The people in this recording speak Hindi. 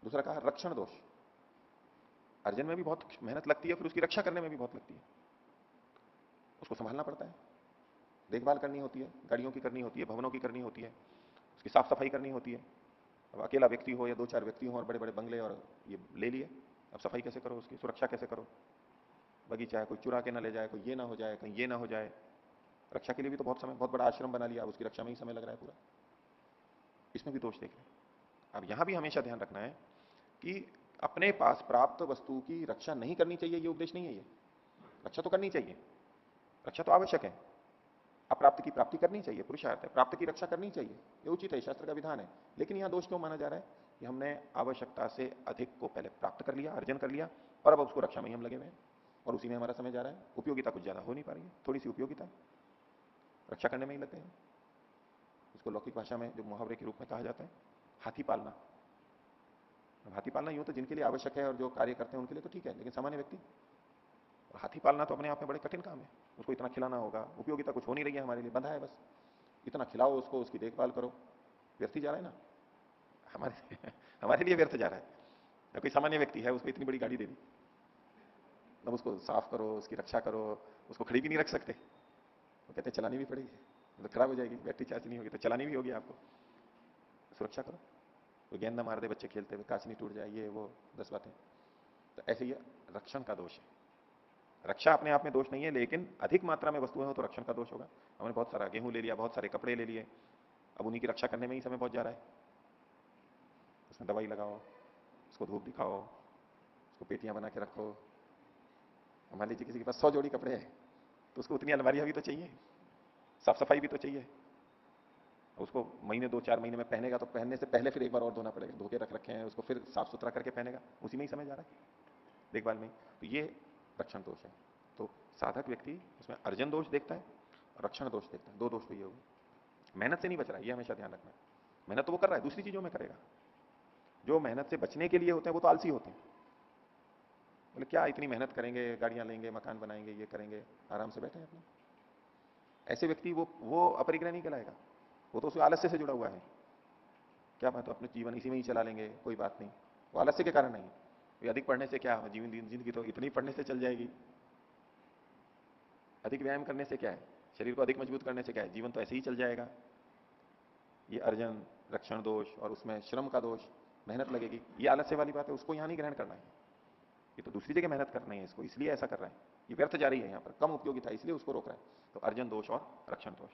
दूसरा कहा रक्षण दोष, अर्जन में भी बहुत मेहनत लगती है, फिर उसकी रक्षा करने में भी बहुत लगती है, उसको संभालना पड़ता है, देखभाल करनी होती है, गाड़ियों की करनी होती है, भवनों की करनी होती है, उसकी साफ सफाई करनी होती है। अब अकेला व्यक्ति हो या दो चार व्यक्ति हो और बड़े बड़े बंगले और ये ले लिए, अब सफाई कैसे करो, उसकी सुरक्षा कैसे करो, बगीचा है कोई चुरा के ना ले जाए, कोई ये ना हो जाए, कहीं ये ना हो जाए, रक्षा के लिए भी तो बहुत समय, बहुत बड़ा आश्रम बना लिया, अब उसकी रक्षा में ही समय लग रहा है पूरा, इसमें भी दोष देख रहे हैं। अब यहां भी हमेशा ध्यान रखना है कि अपने पास प्राप्त वस्तु की रक्षा नहीं करनी चाहिए, ये उपदेश नहीं है। ये रक्षा तो करनी चाहिए, रक्षा तो आवश्यक है, अप्राप्त की प्राप्ति करनी चाहिए, पुरुषार्थ है, प्राप्त की रक्षा करनी चाहिए, ये उचित है, शास्त्र का विधान है। लेकिन यहां दोष क्यों माना जा रहा है कि हमने आवश्यकता से अधिक को पहले प्राप्त कर लिया, अर्जन कर लिया, और अब उसको रक्षा में ही हम लगे हुए हैं और उसी में हमारा समय जा रहा है, उपयोगिता कुछ ज्यादा हो नहीं पा रही है, थोड़ी सी उपयोगिता रक्षा करने में ही लगे हैं। इसको लौकिक भाषा में जो मुहावरे के रूप में कहा जाता है, हाथी पालना। हाथी पालना यूं तो जिनके लिए आवश्यक है और जो कार्य करते हैं उनके लिए तो ठीक है, लेकिन सामान्य व्यक्ति, हाथी पालना तो अपने आप में बड़े कठिन काम है। उसको इतना खिलाना होगा, उपयोगिता कुछ हो नहीं रही है हमारे लिए, बंधा है बस, इतना खिलाओ उसको, उसकी देखभाल करो, व्यर्थ ही जा रहा है ना हमारे हमारे लिए व्यर्थ जा रहा है। या कोई सामान्य व्यक्ति है, उसको इतनी बड़ी गाड़ी दे दी, अब उसको साफ करो, उसकी रक्षा करो, उसको खड़ी भी नहीं रख सकते, वो कहते हैं चलानी भी पड़ेगी, तो खराब हो जाएगी, बैटरी चार्ज नहीं होगी तो चलानी भी होगी आपको, सुरक्षा करो, कोई गेंद ना मार दे बच्चे खेलते हुए, कांच नहीं टूट जाए, ये वो 10 बातें। तो ऐसे ही रक्षण का दोष है। रक्षा अपने आप में दोष नहीं है, लेकिन अधिक मात्रा में वस्तुएं हो तो रक्षण का दोष होगा। हमने बहुत सारा गेहूं ले लिया, बहुत सारे कपड़े ले लिए, अब उन्हीं की रक्षा करने में ही समय बहुत जा रहा है, उसमें दवाई लगाओ, उसको धूप दिखाओ, उसको पेटियां बना के रखो। मान लीजिए किसी के पास 100 जोड़ी कपड़े हैं, तो उसको उतनी अलमारियां भी तो चाहिए, साफ सफाई भी तो चाहिए, उसको महीने 2-4 महीने में पहनेगा तो पहनने से पहले फिर एक बार और धोना पड़ेगा, धो के रख रखे हैं उसको, फिर साफ सुथरा करके पहनेगा, उसी में ही समय जा रहा है, देखभाल में। तो ये रक्षण दोष है। तो साधक व्यक्ति उसमें अर्जन दोष देखता है और रक्षण दोष देखता है, दो दोष तो ये होगी। मेहनत से नहीं बच रहा है, ये हमेशा ध्यान रखना है। मेहनत तो वो कर रहा है, दूसरी चीजों में करेगा, जो मेहनत से बचने के लिए होते हैं वो तो आलसी होते हैं, बोले क्या इतनी मेहनत करेंगे, गाड़ियां लेंगे, मकान बनाएंगे, ये करेंगे, आराम से बैठे अपना। ऐसे व्यक्ति वो अपरिग्रह नहीं कहलाएगा, वो तो उस आलस्य से जुड़ा हुआ है, क्या बात है अपने जीवन इसी में ही चला लेंगे, कोई बात नहीं, वो आलस्य के कारण नहीं। ये अधिक पढ़ने से क्या, जीवन जिंदगी तो इतनी पढ़ने से चल जाएगी, अधिक व्यायाम करने से क्या है, शरीर को अधिक मजबूत करने से क्या है, जीवन तो ऐसे ही चल जाएगा। ये अर्जन, रक्षण दोष और उसमें श्रम का दोष, मेहनत लगेगी, ये आलस्य वाली बात है, उसको यहां नहीं ग्रहण करना है। ये तो दूसरी जगह मेहनत करनी है इसको, इसलिए ऐसा कर रहा है, ये व्यर्थ जा रही है, यहाँ पर कम उपयोगिता इसलिए उसको रोक रहा है। तो अर्जन दोष और रक्षण दोष।